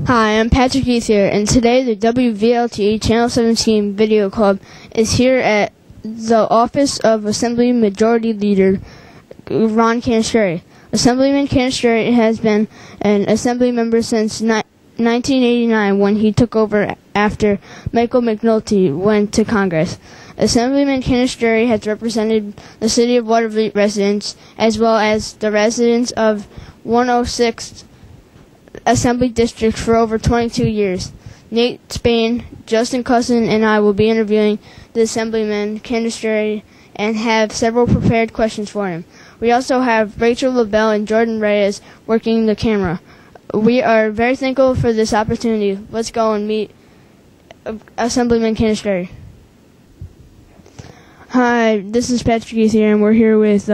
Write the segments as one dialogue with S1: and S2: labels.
S1: Hi, I'm Patrick Ethier, and today the WVLT Channel 17 Video Club is here at the office of Assembly Majority Leader Ron Canestrari. Assemblyman Canestrari has been an Assembly member since 1989 when he took over after Michael McNulty went to Congress. Assemblyman Canestrari has represented the City of Watervliet residents as well as the residents of 106th Assembly District for over 22 years. Nate Spain, Justin Cusson, and I will be interviewing the Assemblyman Canestrari and have several prepared questions for him. We also have Rachel, LaBelle, and Jordan Reyes working the camera. We are very thankful for this opportunity. Let's go and meet Assemblyman Canestrari. Hi, this is Patrick Ethier, and we're here with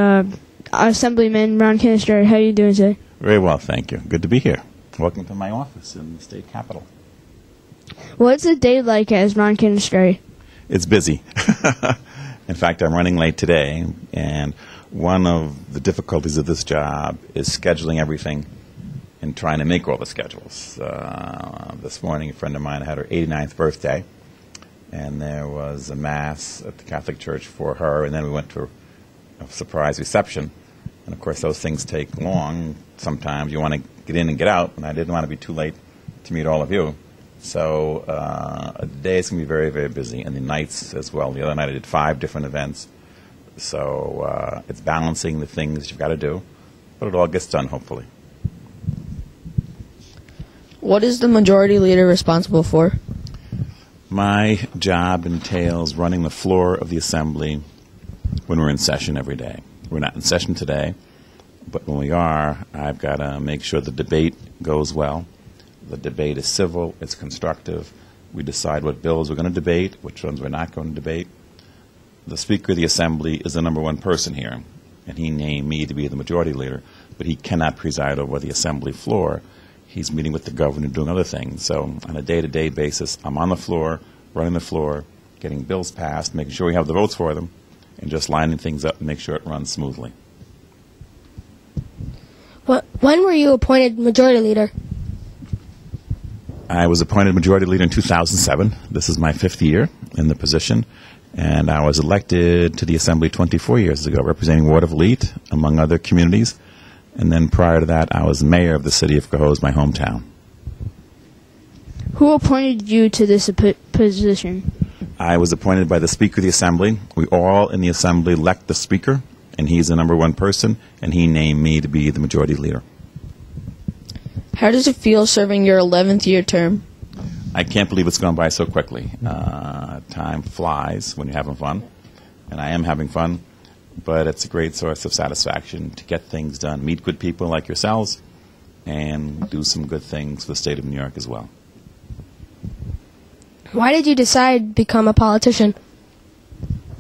S1: Assemblyman Ron Canestrari. How are you doing today?
S2: Very well, thank you. Good to be here. Welcome to my office in the state capitol.
S1: What's a day like as Ron Canestrari?
S2: It's busy. In fact, I'm running late today, and one of the difficulties of this job is scheduling everything and trying to make all the schedules. This morning, a friend of mine had her 89th birthday, and there was a mass at the Catholic Church for her, and then we went to a surprise reception. And, of course, those things take long. Sometimes you want to get in and get out, and I didn't want to be too late to meet all of you. So a day is going to be very, very busy, and the nights as well. The other night I did 5 different events. So it's balancing the things you've got to do, but it all gets done, hopefully.
S3: What is the majority leader responsible for?
S2: My job entails running the floor of the Assembly when we're in session every day. We're not in session today, but when we are, I've got to make sure the debate goes well. The debate is civil, it's constructive. We decide what bills we're going to debate, which ones we're not going to debate. The Speaker of the Assembly is the #1 person here, and he named me to be the majority leader, but he cannot preside over the Assembly floor. He's meeting with the governor, doing other things. So on a day-to-day basis, I'm on the floor, running the floor, getting bills passed, making sure we have the votes for them, and just lining things up and make sure it runs smoothly.
S4: When were you appointed majority leader?
S2: I was appointed majority leader in 2007. This is my 5th year in the position, and I was elected to the Assembly 24 years ago, representing Watervliet, among other communities. And then prior to that, I was mayor of the city of Houisng, my hometown.
S1: Who appointed you to this position?
S2: I was appointed by the Speaker of the Assembly. We all in the Assembly elect the Speaker, and he's the #1 person, and he named me to be the majority leader.
S3: How does it feel serving your 11th year term?
S2: I can't believe it's gone by so quickly. Time flies when you're having fun, and I am having fun, but it's a great source of satisfaction to get things done, meet good people like yourselves, and do some good things for the state of New York as well.
S4: Why did you decide to become a politician?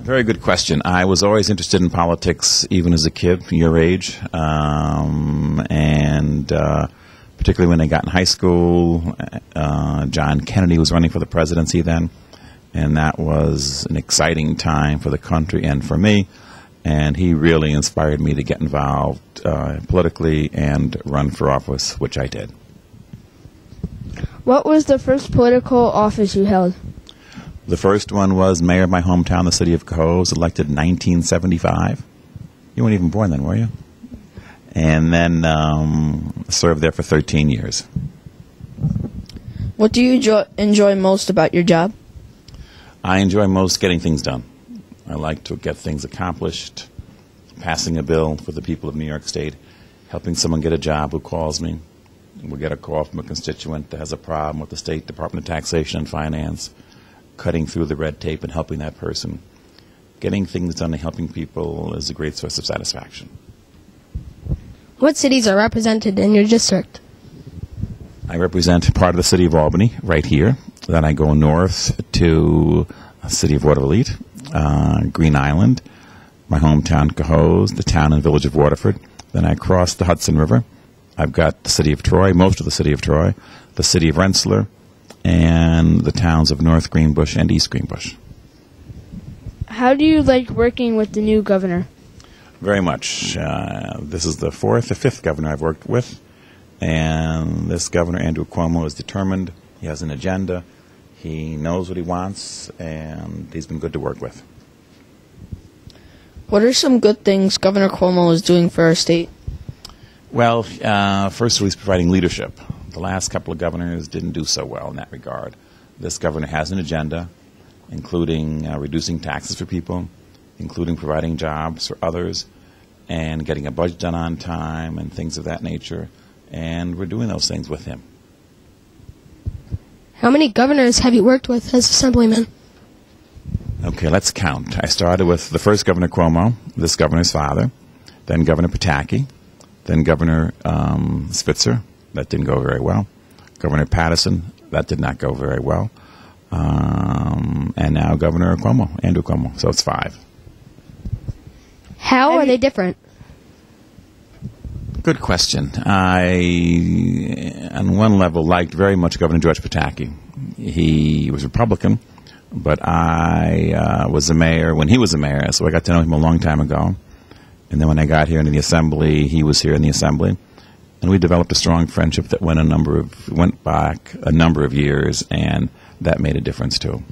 S2: Very good question. I was always interested in politics, even as a kid, your age, and particularly when I got in high school. John Kennedy was running for the presidency then, and that was an exciting time for the country and for me, and he really inspired me to get involved politically and run for office, which I did.
S1: What was the first political office you held?
S2: The first one was mayor of my hometown, the city of Houisng, elected in 1975. You weren't even born then, were you? And then served there for 13 years.
S3: What do you enjoy most about your job?
S2: I enjoy most getting things done. I like to get things accomplished, passing a bill for the people of New York State, helping someone get a job who calls me. We'll get a call from a constituent that has a problem with the State Department of Taxation and Finance, cutting through the red tape and helping that person. Getting things done and helping people is a great source of satisfaction.
S4: What cities are represented in your district?
S2: I represent part of the city of Albany right here. Then I go north to the city of Watervliet, Green Island, my hometown, Houisng, the town and village of Waterford. Then I cross the Hudson River. I've got the city of Troy, most of the city of Troy, the city of Rensselaer, and the towns of North Greenbush and East Greenbush.
S1: How do you like working with the new governor?
S2: Very much. This is the 4th or 5th governor I've worked with, And this Governor, Andrew Cuomo, is determined. He has an agenda. He knows what he wants, and he's been good to work with.
S3: What are some good things Governor Cuomo is doing for our state?
S2: Well, first of all, he's providing leadership. The last couple of governors didn't do so well in that regard. This governor has an agenda, including reducing taxes for people, including providing jobs for others, and getting a budget done on time and things of that nature. And we're doing those things with him.
S4: How many governors have you worked with as Assemblyman?
S2: Okay, let's count. I started with the first Governor Cuomo, this governor's father, then Governor Pataki, then Governor Spitzer. That didn't go very well. Governor Patterson. That did not go very well. And now Governor Cuomo, Andrew Cuomo. So it's 5.
S4: How are they different?
S2: Good question. I, on one level, liked very much Governor George Pataki. He was Republican, but I was the mayor when he was the mayor, so I got to know him a long time ago. And then when I got here into the Assembly, he was here in the Assembly. And we developed a strong friendship that went back a number of years, and that made a difference too.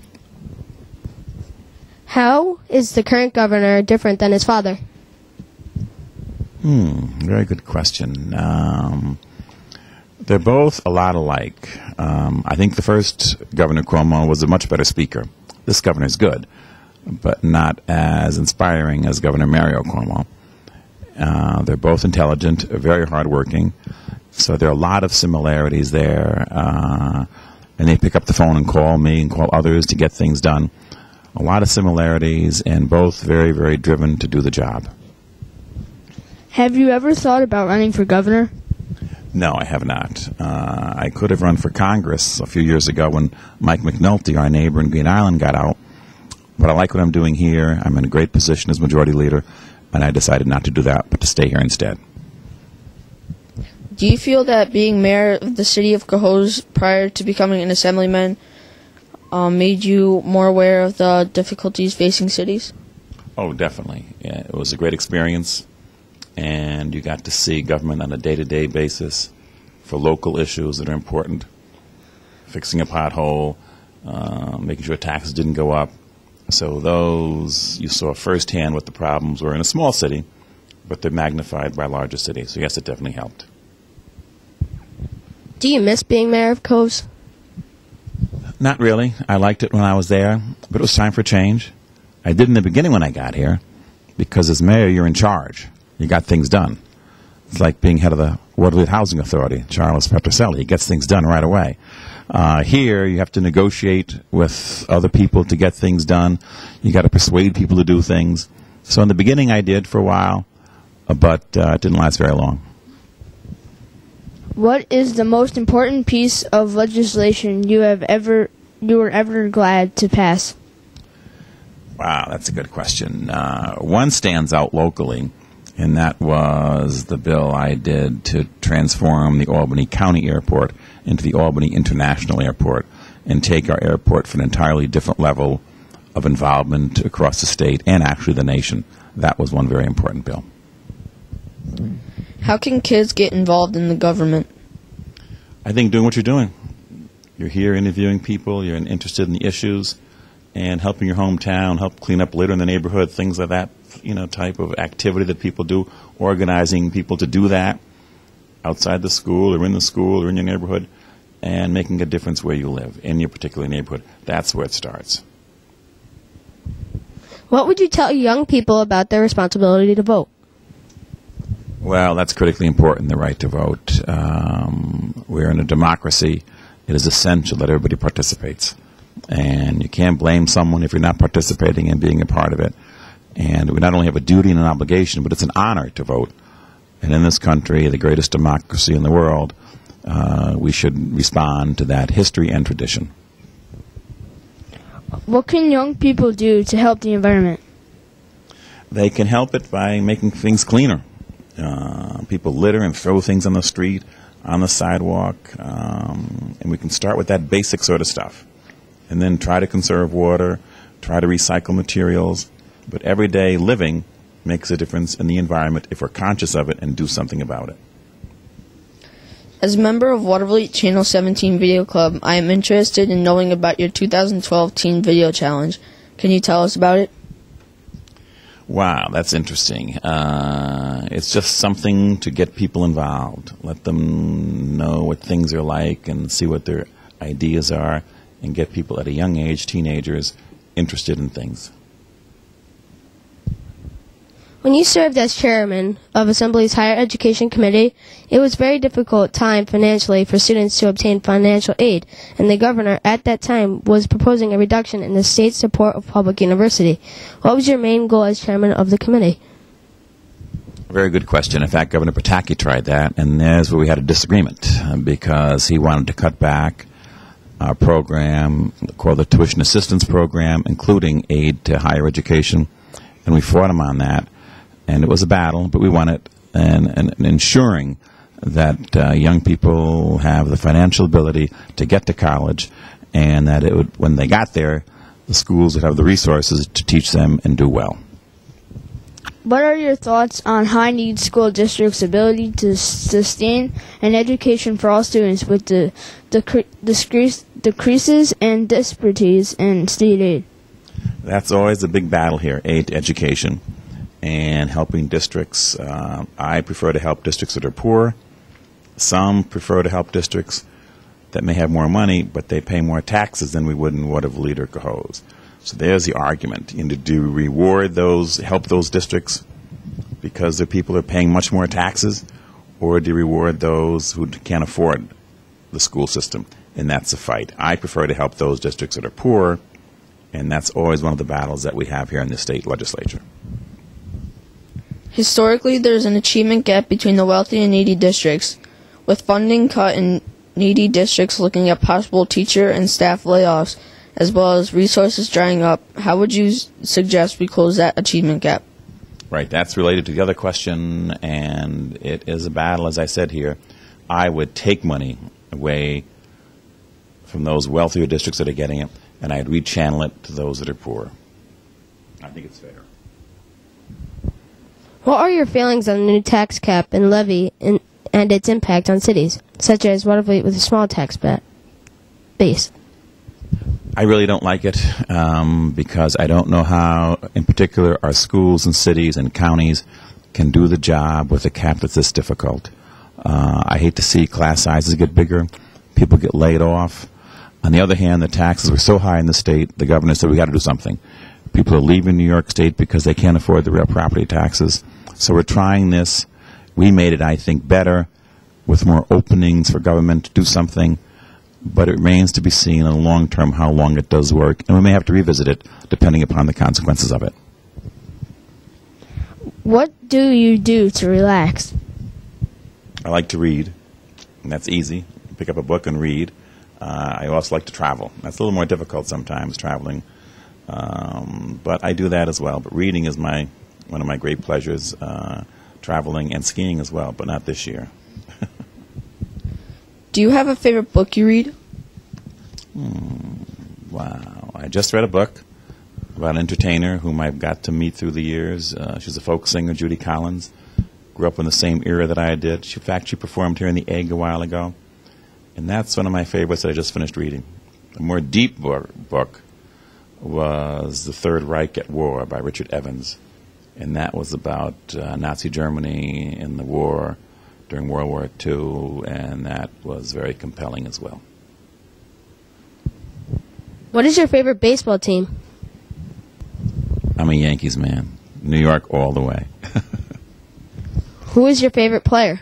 S4: How is the current governor different than his father?
S2: Very good question. They're both a lot alike. I think the first Governor Cuomo was a much better speaker. This governor's good, but not as inspiring as Governor Mario Cuomo. They're both intelligent, very hardworking, so there are a lot of similarities there. And they pick up the phone and call me and call others to get things done. A lot of similarities, and both very, very driven to do the job.
S1: Have you ever thought about running for governor?
S2: No, I have not. I could have run for Congress a few years ago when Mike McNulty, our neighbor in Green Island, got out. But I like what I'm doing here. I'm in a great position as majority leader, and I decided not to do that, but to stay here instead.
S3: Do you feel that being mayor of the city of Cohoes prior to becoming an assemblyman made you more aware of the difficulties facing cities?
S2: Oh, definitely. Yeah, it was a great experience, and you got to see government on a day-to-day basis for local issues that are important. Fixing a pothole, making sure taxes didn't go up. So those, you saw firsthand what the problems were in a small city, but they're magnified by larger cities. So yes, it definitely helped.
S4: Do you miss being mayor of Cohoes?
S2: Not really. I liked it when I was there, but it was time for change. I did in the beginning when I got here, because as mayor, you're in charge. You got things done. It's like being head of the Watervliet Housing Authority, Charles Petroselli. He gets things done right away. Here, you have to negotiate with other people to get things done. You got to persuade people to do things. So in the beginning, I did for a while, but it didn't last very long.
S1: What is the most important piece of legislation you were ever glad to pass?
S2: Wow, that's a good question. One stands out locally, and that was the bill I did to transform the Albany County Airport into the Albany International Airport and take our airport for an entirely different level of involvement across the state and actually the nation. That was one very important bill.
S3: How can kids get involved in the government?
S2: I think doing what you're doing. You're here interviewing people, you're interested in the issues, and helping your hometown, help clean up litter in the neighborhood, things like that, type of activity that people do, organizing people to do that outside the school or in the school or in your neighborhood, and making a difference where you live, in your particular neighborhood. That's where it starts.
S4: What would you tell young people about their responsibility to vote?
S2: Well, that's critically important, the right to vote. We're in a democracy. It is essential that everybody participates. And you can't blame someone if you're not participating and being a part of it. And we not only have a duty and an obligation, but it's an honor to vote. And in this country, the greatest democracy in the world, we should respond to that history and tradition.
S1: What can young people do to help the environment?
S2: They can help it by making things cleaner. People litter and throw things on the street, on the sidewalk, and we can start with that basic sort of stuff. And then try to conserve water, try to recycle materials. But everyday living makes a difference in the environment if we're conscious of it and do something about it.
S3: As a member of Watervliet Channel 17 Video Club, I am interested in knowing about your 2012 Teen Video Challenge. Can you tell us about it?
S2: Wow, that's interesting. It's just something to get people involved, let them know what things are like and see what their ideas are, and get people at a young age, teenagers, interested in things.
S4: When you served as chairman of Assembly's Higher Education Committee, it was a very difficult time financially for students to obtain financial aid, and the governor at that time was proposing a reduction in the state's support of public university. What was your main goal as chairman of the committee?
S2: Very good question. In fact, Governor Pataki tried that, and there's where we had a disagreement because he wanted to cut back our program called the Tuition Assistance Program, including aid to higher education, and we fought him on that. And it was a battle, but we won it, and ensuring that young people have the financial ability to get to college, and that it would, when they got there, the schools would have the resources to teach them and do well.
S1: What are your thoughts on high-need school districts' ability to sustain an education for all students with the decreases and disparities in state aid?
S2: That's always a big battle here, aid to education and helping districts. I prefer to help districts that are poor. Some prefer to help districts that may have more money, but they pay more taxes than we would in Watervliet or Cohoes. So there's the argument. Do you reward those, help those districts because their people are paying much more taxes, or do you reward those who can't afford the school system? And that's a fight. I prefer to help those districts that are poor, and that's always one of the battles that we have here in the state legislature.
S3: Historically, there is an achievement gap between the wealthy and needy districts. With funding cut in needy districts looking at possible teacher and staff layoffs, as well as resources drying up, how would you suggest we close that achievement gap?
S2: Right, that's related to the other question, and it is a battle, as I said here. I would take money away from those wealthier districts that are getting it, and I'd rechannel it to those that are poor. I think it's fair.
S4: What are your feelings on the new tax cap and levy and its impact on cities, such as Watervliet with a small tax base?
S2: I really don't like it because I don't know how, in particular, our schools and cities and counties can do the job with a cap that's this difficult. I hate to see class sizes get bigger, people get laid off. On the other hand, the taxes were so high in the state, the governor said we got to do something. People are leaving New York State because they can't afford the real property taxes. So we're trying this. We made it, I think, better with more openings for government to do something. But it remains to be seen in the long term how long it does work. And we may have to revisit it depending upon the consequences of it.
S1: What do you do to relax?
S2: I like to read, and that's easy. Pick up a book and read. I also like to travel. That's a little more difficult sometimes, traveling. But I do that as well. But reading is one of my great pleasures, traveling and skiing as well, but not this year.
S3: Do you have a favorite book you read?
S2: Wow. I just read a book about an entertainer whom I've got to meet through the years. She's a folk singer, Judy Collins. Grew up in the same era that I did. In fact, she performed here in the Egg a while ago. And that's one of my favorites that I just finished reading. A more deep book was The Third Reich at War by Richard Evans. And that was about Nazi Germany in the war during World War II, and that was very compelling as well.
S4: What is your favorite baseball team?
S2: I'm a Yankees man. New York all the way.
S4: Who is your favorite player?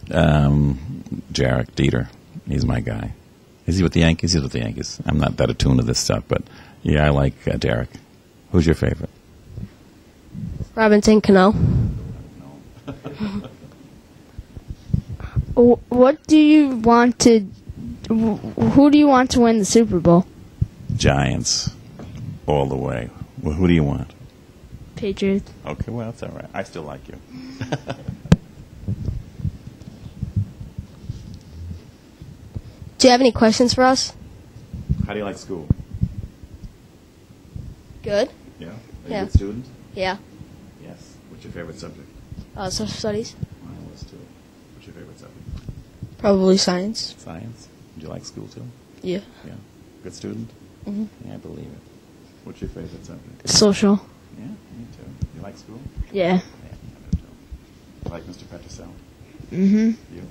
S2: Jarek Dieter. He's my guy. Is he with the Yankees? He's with the Yankees. I'm not that attuned to this stuff, but yeah, I like Jarek. Who's your favorite?
S4: Robinson Cano.
S1: What do you want to? Who do you want to win the Super Bowl?
S2: Giants, all the way. Well, who do you want?
S1: Patriots.
S2: Okay, well that's all right. I still like you.
S4: Do you have any questions for us?
S2: How do you like school?
S4: Good.
S2: Yeah. Are you
S4: Yeah.
S2: a good student?
S4: Yeah.
S2: Yes. What's your favorite subject?
S4: Social studies.
S2: Mine was too. What's
S3: Probably science.
S2: Science. Did you like school too?
S3: Yeah.
S2: Yeah. Good student?
S3: Mm-hmm.
S2: Yeah, I believe it. What's your favorite subject?
S1: Social.
S2: Yeah, me too. You like school?
S1: Yeah.
S2: Yeah, I do too. You like Mr. Petrosel?
S1: Mm-hmm.
S2: You?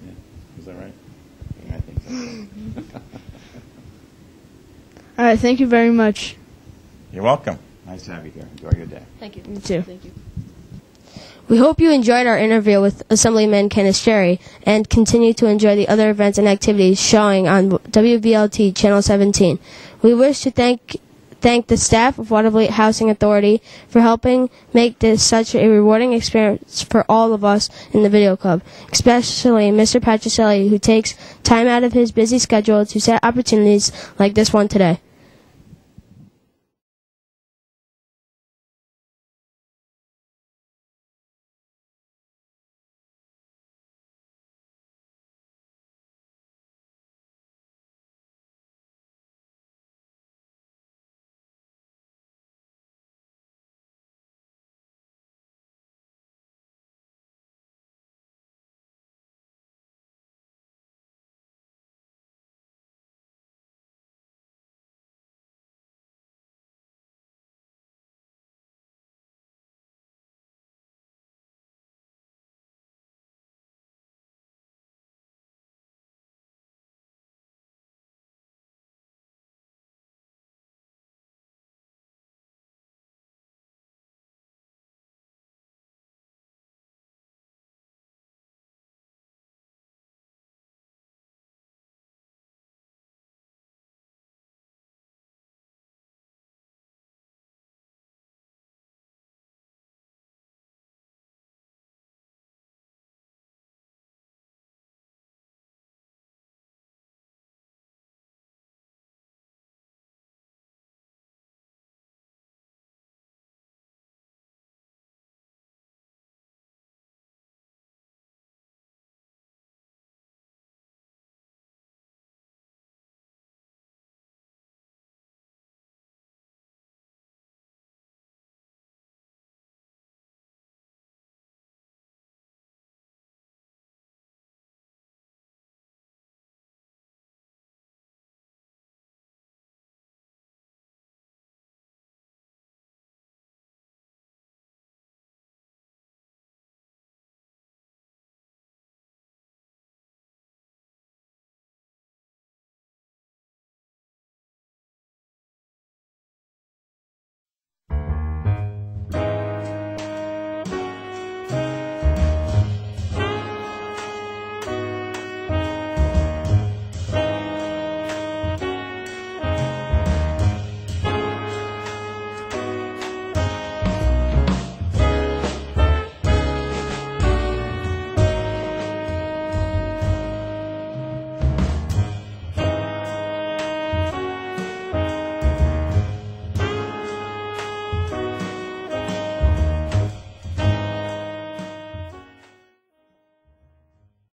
S2: Yeah. Is that right? Yeah, I think so.
S1: All right, thank you very much.
S2: You're welcome. Nice to have you here. Enjoy your day.
S3: Thank you.
S1: You too.
S3: Thank you.
S4: We hope you enjoyed our interview with Assemblyman Canestrari and continue to enjoy the other events and activities showing on WVLT Channel 17. We wish to thank the staff of Watervliet Housing Authority for helping make this such a rewarding experience for all of us in the video club, especially Mr. Patrick Ethier, who takes time out of his busy schedule to set opportunities like this one today.